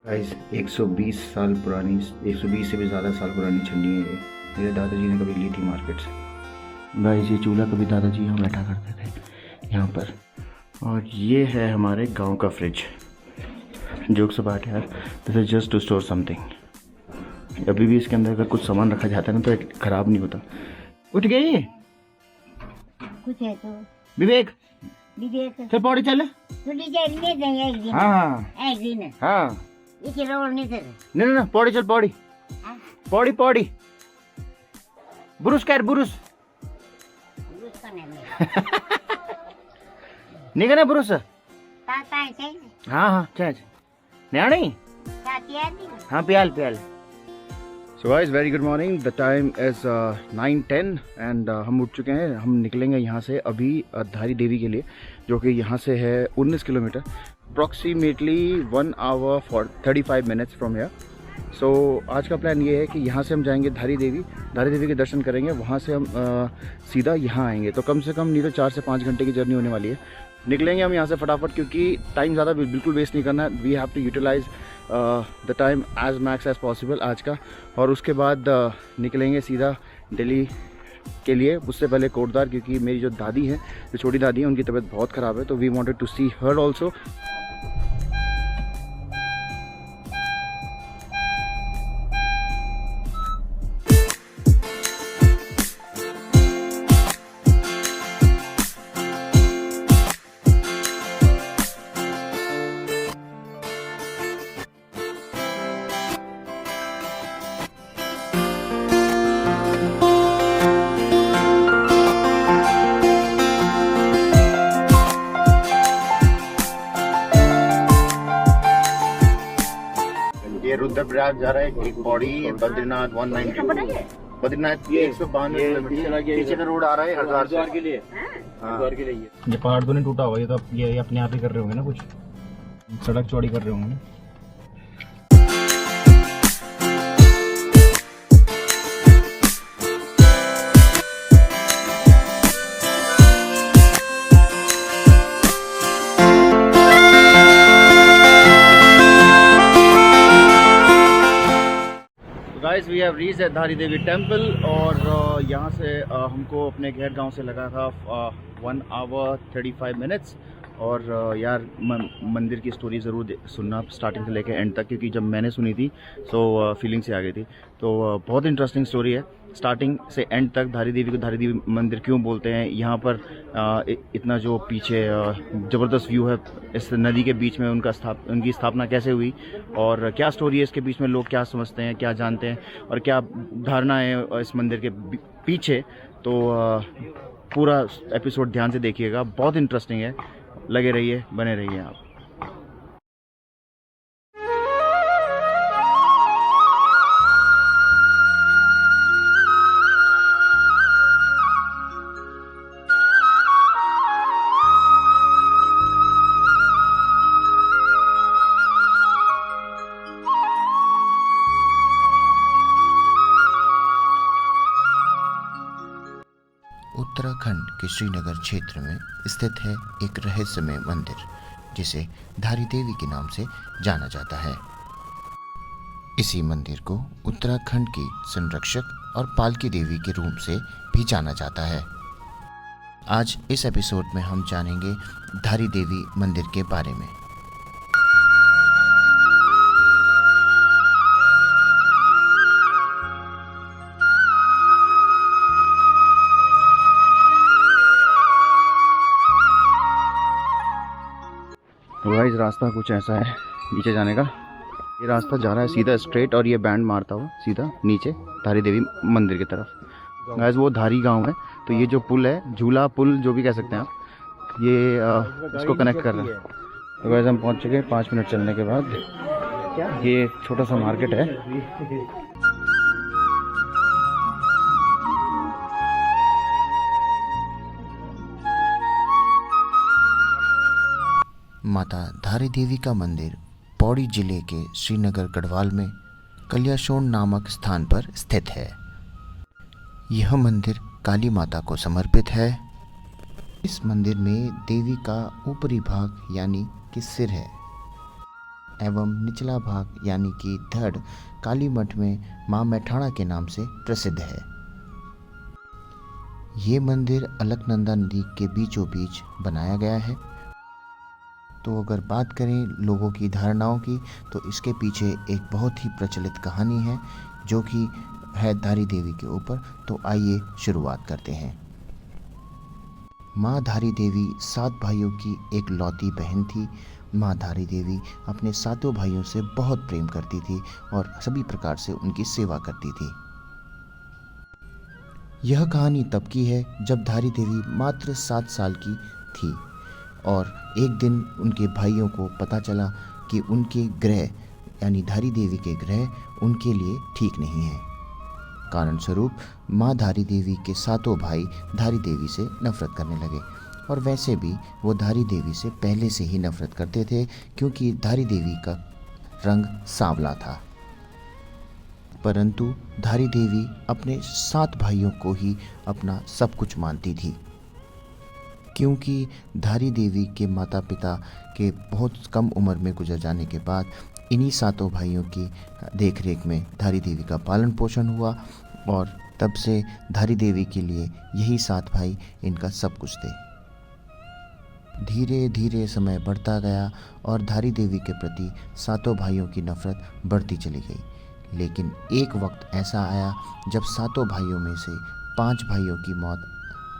Guys 120 साल पुरानी, 120 से भी ज़्यादा साल पुरानी छन्नी है ये। मेरे दादाजी ने कभी ली थी मार्केट से। गाइस ये चूल्हा कभी दादाजी यहाँ बैठा करते थे यहाँ पर। और ये है हमारे गांव का फ्रिज। जोक्स अबाउट यार, this is just to store something. अभी भी इसके अंदर अगर कुछ सामान रखा जाता है ना तो ख़राब नहीं होता। उठ गई कुछ है तो विवेक, विवेक चल पौड़ी चल। तो डिजाइन ले देंगे एक दिन। हाँ एक दिन हाँ, ये रोड नहीं थे। नहीं ना पौड़ी चल, पौड़ी पौड़ी पौड़ी बुरुस कर बुरुस उसका नाम है नहीं करना बुरुस। ताता है हाँ हाँ चाच नहीं ताती आती हाँ प्याल प्याल। So guys very good morning, the time is 9:10 and हम उठ चुके हैं। हम निकलेंगे यहाँ से अभी धारी देवी के लिए, जो कि यहाँ से है 19 kilometre, approximately 1 hour 35 minutes from here. So आज का प्लान ये है कि यहाँ से हम जाएंगे धारी देवी के दर्शन करेंगे। वहाँ से हम सीधा यहाँ आएंगे, तो कम से कम नहीं तो 4 से 5 घंटे की जर्नी होने वाली है। निकलेंगे हम यहाँ से फटाफट, क्योंकि टाइम ज़्यादा बिल्कुल वेस्ट नहीं करना है। We have to utilise the time as max as possible आज का। और उसके बाद निकलेंगे सीधा दिल्ली के लिए। उससे पहले कोटद्वार, क्योंकि मेरी जो दादी है, जो छोटी दादी है, उनकी तबीयत बहुत ख़राब है, तो we wanted to see her also. ये रुद्रप्रयाग जा रहा है, एक पौड़ी, बद्रीनाथ 190, बद्रीनाथ ये 192 किलोमीटर पीछे का रोड आ रहा है हरिद्वार के लिए। हरिद्वार के लिए ये पहाड़ तो नहीं टूटा हुआ, ये तो ये अपने आप ही कर रहे होंगे ना, कुछ सड़क चौड़ी कर रहे होंगे। Guys we have reached at Dhari Devi temple, और यहाँ से हमको अपने घेर गांव से लगा था 1 hour 35 minutes। और यार मंदिर की स्टोरी ज़रूर सुनना स्टार्टिंग से लेकर एंड तक, क्योंकि जब मैंने सुनी थी तो फीलिंग से आ गई थी। तो बहुत इंटरेस्टिंग स्टोरी है स्टार्टिंग से एंड तक। धारी देवी को धारी देवी मंदिर क्यों बोलते हैं, यहाँ पर इतना जो पीछे ज़बरदस्त व्यू है इस नदी के बीच में, उनकी स्थापना कैसे हुई, और क्या स्टोरी है इसके बीच में, लोग क्या समझते हैं, क्या जानते हैं, और क्या धारणा है इस मंदिर के पीछे। तो पूरा एपिसोड ध्यान से देखिएगा, बहुत इंटरेस्टिंग है। लगे रहिए, बने रहिए आप। उत्तराखंड के श्रीनगर क्षेत्र में स्थित है एक रहस्यमय मंदिर, जिसे धारी देवी के नाम से जाना जाता है। इसी मंदिर को उत्तराखंड की संरक्षक और पालकी देवी के रूप से भी जाना जाता है। आज इस एपिसोड में हम जानेंगे धारी देवी मंदिर के बारे में। तो गाइस रास्ता कुछ ऐसा है नीचे जाने का। ये रास्ता जा रहा है सीधा स्ट्रेट, और ये बैंड मारता हुआ सीधा नीचे धारी देवी मंदिर की तरफ। गाइस वो धारी गांव है, तो ये जो पुल है, झूला पुल जो भी कह सकते हैं आप, ये इसको कनेक्ट कर रहा है। तो गाइस हम पहुंच चुके हैं 5 मिनट चलने के बाद। ये छोटा सा मार्केट है। माता धारी देवी का मंदिर पौड़ी जिले के श्रीनगर गढ़वाल में कल्याशोण नामक स्थान पर स्थित है। यह मंदिर काली माता को समर्पित है। इस मंदिर में देवी का ऊपरी भाग यानी कि सिर है। एवं निचला भाग यानी कि धड़ काली मठ में मां मैठाणा के नाम से प्रसिद्ध है। ये मंदिर अलकनंदा नदी के बीचों बीच बनाया गया है। तो अगर बात करें लोगों की धारणाओं की, तो इसके पीछे एक बहुत ही प्रचलित कहानी है जो कि है धारी देवी के ऊपर। तो आइए शुरुआत करते हैं। माँ धारी देवी 7 भाइयों की एक लौती बहन थी। माँ धारी देवी अपने 7 भाइयों से बहुत प्रेम करती थी और सभी प्रकार से उनकी सेवा करती थी। यह कहानी तब की है जब धारी देवी मात्र 7 साल की थी और एक दिन उनके भाइयों को पता चला कि उनके ग्रह यानी धारी देवी के ग्रह उनके लिए ठीक नहीं है। कारण स्वरूप माँ धारी देवी के 7 भाई धारी देवी से नफरत करने लगे और वैसे भी वो धारी देवी से पहले से ही नफरत करते थे क्योंकि धारी देवी का रंग सांवला था। परंतु धारी देवी अपने 7 भाइयों को ही अपना सब कुछ मानती थी क्योंकि धारी देवी के माता पिता के बहुत कम उम्र में गुजर जाने के बाद इन्हीं 7 भाइयों की देखरेख में धारी देवी का पालन पोषण हुआ और तब से धारी देवी के लिए यही 7 भाई इनका सब कुछ थे। धीरे धीरे समय बढ़ता गया और धारी देवी के प्रति 7 भाइयों की नफरत बढ़ती चली गई। लेकिन एक वक्त ऐसा आया जब 7 भाइयों में से 5 भाइयों की मौत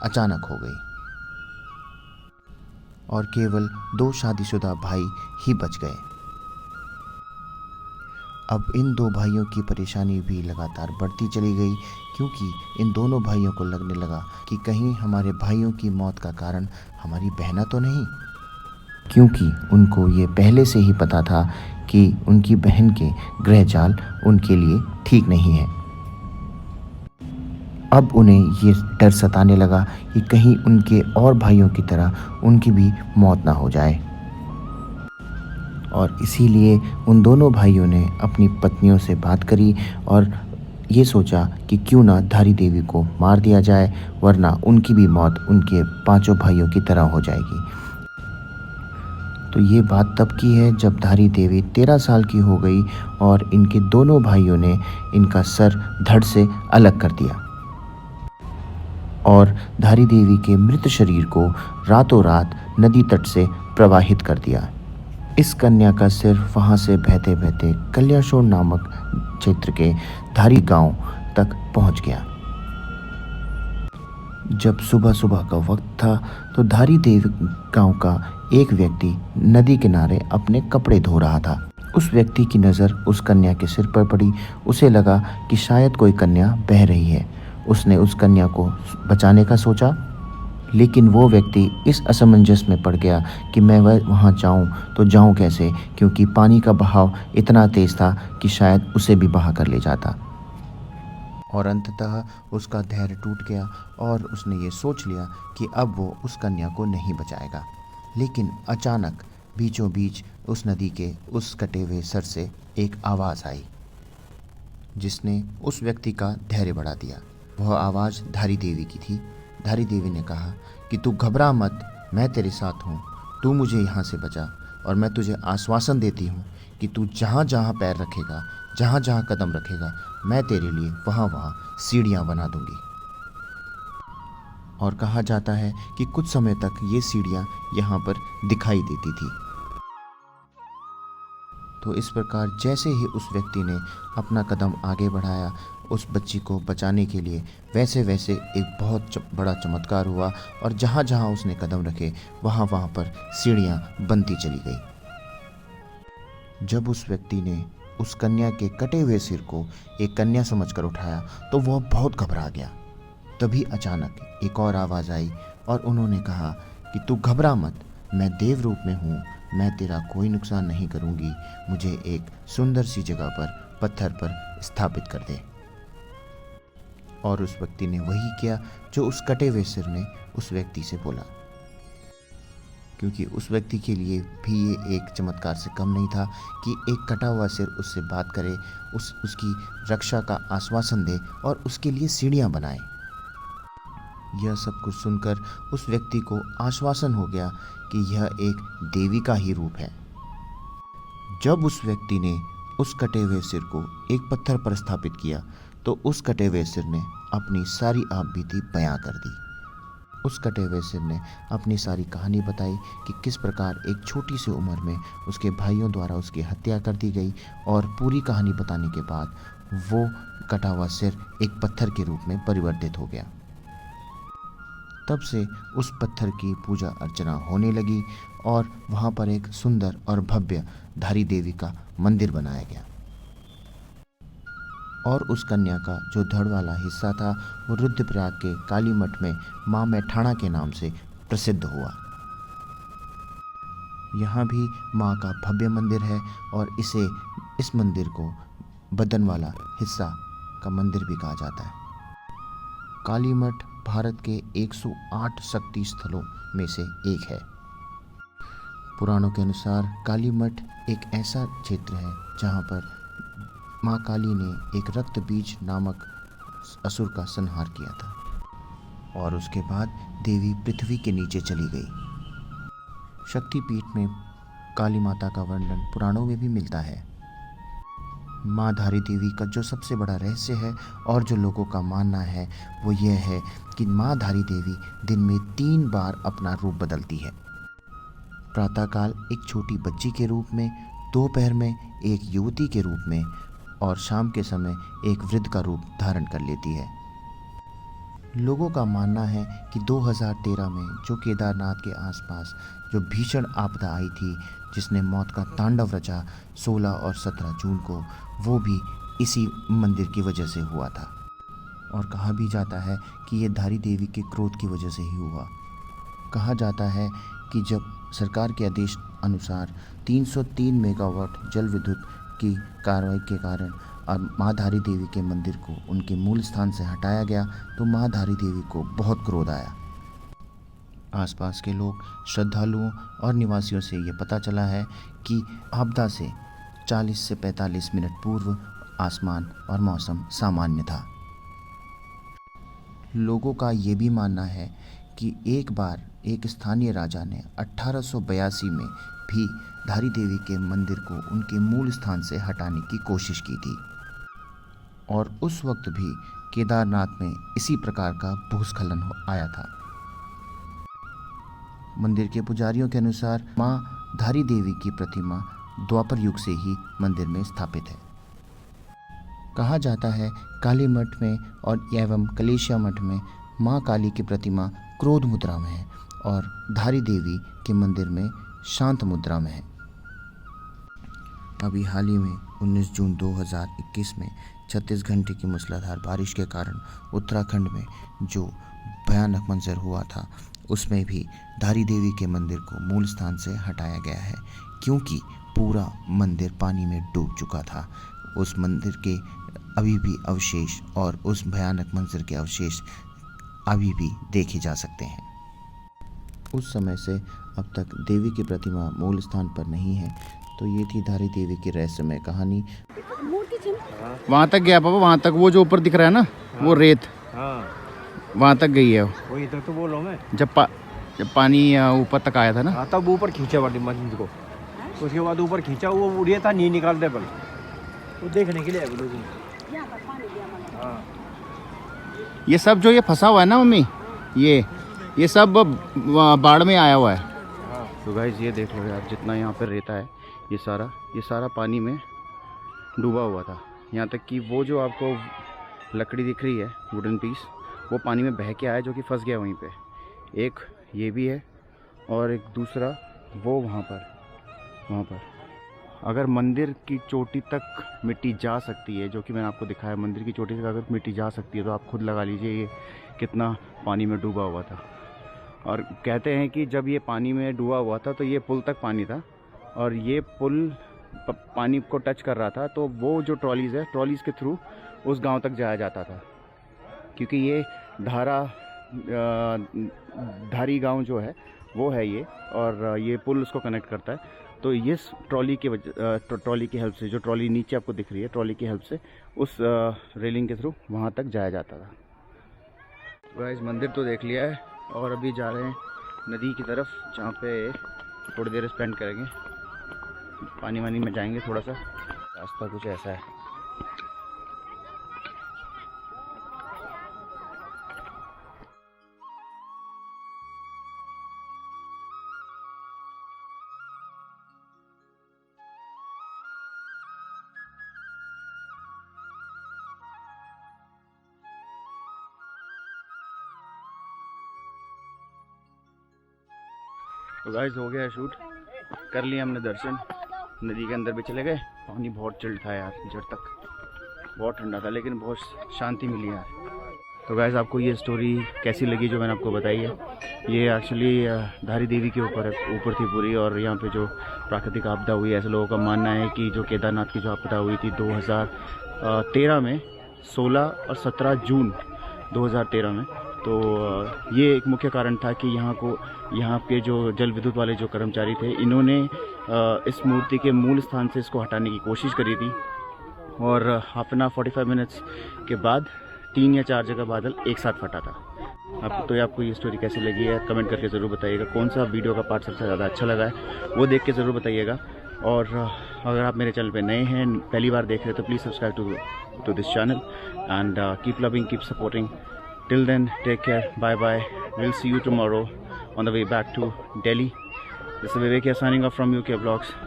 अचानक हो गई और केवल 2 शादीशुदा भाई ही बच गए। अब इन 2 भाइयों की परेशानी भी लगातार बढ़ती चली गई क्योंकि इन दोनों भाइयों को लगने लगा कि कहीं हमारे भाइयों की मौत का कारण हमारी बहना तो नहीं, क्योंकि उनको ये पहले से ही पता था कि उनकी बहन के ग्रह जाल उनके लिए ठीक नहीं है। अब उन्हें ये डर सताने लगा कि कहीं उनके और भाइयों की तरह उनकी भी मौत ना हो जाए और इसीलिए उन दोनों भाइयों ने अपनी पत्नियों से बात करी और ये सोचा कि क्यों ना धारी देवी को मार दिया जाए, वरना उनकी भी मौत उनके 5 भाइयों की तरह हो जाएगी। तो ये बात तब की है जब धारी देवी 13 साल की हो गई और इनके दोनों भाइयों ने इनका सर धड़ से अलग कर दिया और धारी देवी के मृत शरीर को रातों रात नदी तट से प्रवाहित कर दिया। इस कन्या का सिर वहां से बहते बहते कल्याशोर नामक क्षेत्र के धारी गांव तक पहुंच गया। जब सुबह सुबह का वक्त था तो धारी देवी गांव का एक व्यक्ति नदी किनारे अपने कपड़े धो रहा था। उस व्यक्ति की नज़र उस कन्या के सिर पर पड़ी। उसे लगा कि शायद कोई कन्या बह रही है। उसने उस कन्या को बचाने का सोचा, लेकिन वो व्यक्ति इस असमंजस में पड़ गया कि मैं वहाँ जाऊँ तो जाऊँ कैसे, क्योंकि पानी का बहाव इतना तेज़ था कि शायद उसे भी बहा कर ले जाता। और अंततः उसका धैर्य टूट गया और उसने ये सोच लिया कि अब वो उस कन्या को नहीं बचाएगा। लेकिन अचानक बीचों बीच उस नदी के उस कटे हुए सर से एक आवाज़ आई जिसने उस व्यक्ति का धैर्य बढ़ा दिया। वह आवाज़ धारी देवी की थी। धारी देवी ने कहा कि तू घबरा मत, मैं तेरे साथ हूँ, तू मुझे यहाँ से बचा और मैं तुझे आश्वासन देती हूँ कि तू जहाँ जहाँ पैर रखेगा, जहाँ जहाँ कदम रखेगा, मैं तेरे लिए वहाँ वहाँ सीढ़ियाँ बना दूँगी। और कहा जाता है कि कुछ समय तक ये सीढ़ियाँ यहाँ पर दिखाई देती थी। तो इस प्रकार जैसे ही उस व्यक्ति ने अपना कदम आगे बढ़ाया उस बच्ची को बचाने के लिए, वैसे वैसे एक बहुत बड़ा चमत्कार हुआ और जहाँ जहाँ उसने कदम रखे वहाँ वहाँ पर सीढ़ियाँ बनती चली गई। जब उस व्यक्ति ने उस कन्या के कटे हुए सिर को एक कन्या समझकर उठाया तो वह बहुत घबरा गया। तभी अचानक एक और आवाज़ आई और उन्होंने कहा कि तू घबरा मत, मैं देव रूप में हूँ, मैं तेरा कोई नुकसान नहीं करूँगी, मुझे एक सुंदर सी जगह पर पत्थर पर स्थापित कर दे। और उस व्यक्ति ने वही किया जो उस कटे हुए सिर ने उस व्यक्ति से बोला, क्योंकि उस व्यक्ति के लिए भी ये एक चमत्कार से कम नहीं था कि एक कटा हुआ सिर उससे बात करे, उसकी रक्षा का आश्वासन दे और उसके लिए सीढ़ियाँ बनाए। यह सब कुछ सुनकर उस व्यक्ति को आश्वासन हो गया कि यह एक देवी का ही रूप है। जब उस व्यक्ति ने उस कटे हुए सिर को एक पत्थर पर स्थापित किया तो उस कटे हुए सिर ने अपनी सारी आपबीती बयां कर दी। उस कटे हुए सिर ने अपनी सारी कहानी बताई कि किस प्रकार एक छोटी सी उम्र में उसके भाइयों द्वारा उसकी हत्या कर दी गई, और पूरी कहानी बताने के बाद वो कटा हुआ सिर एक पत्थर के रूप में परिवर्तित हो गया। तब से उस पत्थर की पूजा अर्चना होने लगी और वहाँ पर एक सुंदर और भव्य धारी देवी का मंदिर बनाया गया। और उस कन्या का जो धड़ वाला हिस्सा था वो रुद्रप्रयाग के काली मठ में माँ मैठाणा के नाम से प्रसिद्ध हुआ। यहाँ भी माँ का भव्य मंदिर है और इस मंदिर को बदन वाला हिस्सा का मंदिर भी कहा जाता है। काली मठ भारत के 108 शक्ति स्थलों में से एक है। पुराणों के अनुसार काली मठ एक ऐसा क्षेत्र है जहाँ पर माँ काली ने एक रक्त बीज नामक असुर का संहार किया था और उसके बाद देवी पृथ्वी के नीचे चली गई। शक्तिपीठ में काली माता का वर्णन पुराणों में भी मिलता है। माँ धारी देवी का जो सबसे बड़ा रहस्य है और जो लोगों का मानना है वो ये है कि माँ धारी देवी दिन में 3 बार अपना रूप बदलती है। प्रातःकाल एक छोटी बच्ची के रूप में, दोपहर में एक युवती के रूप में और शाम के समय एक वृद्ध का रूप धारण कर लेती है। लोगों का मानना है कि 2013 में जो केदारनाथ के आसपास जो भीषण आपदा आई थी जिसने मौत का तांडव रचा 16 और 17 जून को, वो भी इसी मंदिर की वजह से हुआ था। और कहा भी जाता है कि ये धारी देवी के क्रोध की वजह से ही हुआ। कहा जाता है कि जब सरकार के आदेश अनुसार 303 मेगावाट जल विद्युत की कार्रवाई के कारण अब माँ धारी देवी के मंदिर को उनके मूल स्थान से हटाया गया तो माँ धारी देवी को बहुत क्रोध आया। आसपास के लोग, श्रद्धालुओं और निवासियों से ये पता चला है कि आपदा से 40 से 45 मिनट पूर्व आसमान और मौसम सामान्य था। लोगों का ये भी मानना है कि एक बार एक स्थानीय राजा ने 1882 में भी धारी देवी के मंदिर को उनके मूल स्थान से हटाने की कोशिश की थी और उस वक्त भी केदारनाथ में इसी प्रकार का भूस्खलन आया था। मंदिर के पुजारियों के अनुसार माँ धारी देवी की प्रतिमा द्वापर युग से ही मंदिर में स्थापित है। कहा जाता है काली मठ में और एवं कलेशिया मठ में माँ काली की प्रतिमा क्रोध मुद्रा में है और धारी देवी के मंदिर में शांत मुद्रा में है। अभी हाल ही में 19 जून 2021 में 36 घंटे की मूसलाधार बारिश के कारण उत्तराखंड में जो भयानक मंजर हुआ था उसमें भी धारी देवी के मंदिर को मूल स्थान से हटाया गया है क्योंकि पूरा मंदिर पानी में डूब चुका था। उस मंदिर के अभी भी अवशेष और उस भयानक मंजर के अवशेष अभी भी देखे जा सकते हैं। उस समय से अब तक देवी की प्रतिमा मूल स्थान पर नहीं है। तो ये थी धारी देवी की रहस्यमय कहानी। वहाँ तक गया पापा, वहाँ तक वो जो ऊपर दिख रहा है ना, वो रेत, वहाँ तक गई है वो इधर तो बोलो मैं जब पानी ऊपर तक आया था ना, तब ऊपर खींचा वाली मछली को, उसके बाद ऊपर खींचा, वो उड़िया था नहीं निकाल दे बल वो देखने के लिए ये सब जो ये फंसा हुआ है ना मम्मी, ये सब बाढ़ में आया हुआ है। तो गाइस ये देख लो यार, जितना यहाँ पर रेता है ये सारा पानी में डूबा हुआ था। यहाँ तक कि वो जो आपको लकड़ी दिख रही है, वुडन पीस, वो पानी में बह के आया जो कि फंस गया वहीं पे। एक ये भी है और एक दूसरा वो वहाँ पर। अगर मंदिर की चोटी तक मिट्टी जा सकती है, जो कि मैंने आपको दिखाया, मंदिर की चोटी तक अगर मिट्टी जा सकती है तो आप खुद लगा लीजिए ये कितना पानी में डूबा हुआ था। और कहते हैं कि जब ये पानी में डूबा हुआ था तो ये पुल तक पानी था और ये पुल पानी को टच कर रहा था, तो वो जो ट्रॉलीज़ के थ्रू उस गांव तक जाया जाता था, क्योंकि ये धारी गांव जो है वो है ये, और ये पुल उसको कनेक्ट करता है। तो ये ट्रॉली की हेल्प से, जो ट्रॉली नीचे आपको दिख रही है, ट्रॉली की हेल्प से उस रेलिंग के थ्रू वहाँ तक जाया जाता था। गाइस मंदिर तो देख लिया है और अभी जा रहे हैं नदी की तरफ, जहाँ पे थोड़ी देर स्पेंड करेंगे। पानी वानी में जाएंगे थोड़ा सा। रास्ता कुछ ऐसा है। तो गाइस हो गया शूट, कर लिया हमने दर्शन, नदी के अंदर भी चले गए। पानी बहुत चिल्ड था यार, नीचे तक बहुत ठंडा था, लेकिन बहुत शांति मिली यार। तो गाइस आपको ये स्टोरी कैसी लगी जो मैंने आपको बताई है? ये एक्चुअली धारी देवी के ऊपर थी पूरी, और यहाँ पे जो प्राकृतिक आपदा हुई, ऐसे लोगों का मानना है कि जो केदारनाथ की जो आपदा हुई थी 2013 में, 16 और 17 जून 2013 में, तो ये एक मुख्य कारण था कि यहाँ पे जो जल विद्युत वाले जो कर्मचारी थे, इन्होंने इस मूर्ति के मूल स्थान से इसको हटाने की कोशिश करी थी, और हाफ एन आवर 45 मिनट्स के बाद 3 या 4 जगह बादल एक साथ फटा था। आपको ये स्टोरी कैसी लगी है कमेंट करके ज़रूर बताइएगा। कौन सा वीडियो का पार्ट सबसे ज़्यादा अच्छा लगा है वो देख के ज़रूर बताइएगा। और अगर आप मेरे चैनल पे नए हैं, पहली बार देख रहे हैं, तो please subscribe to this channel and keep loving, keep supporting. Till then, take care. Bye bye. We'll see you tomorrow on the way back to Delhi. This is Vivek here signing off from UK Vlogs.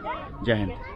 Jai Hind.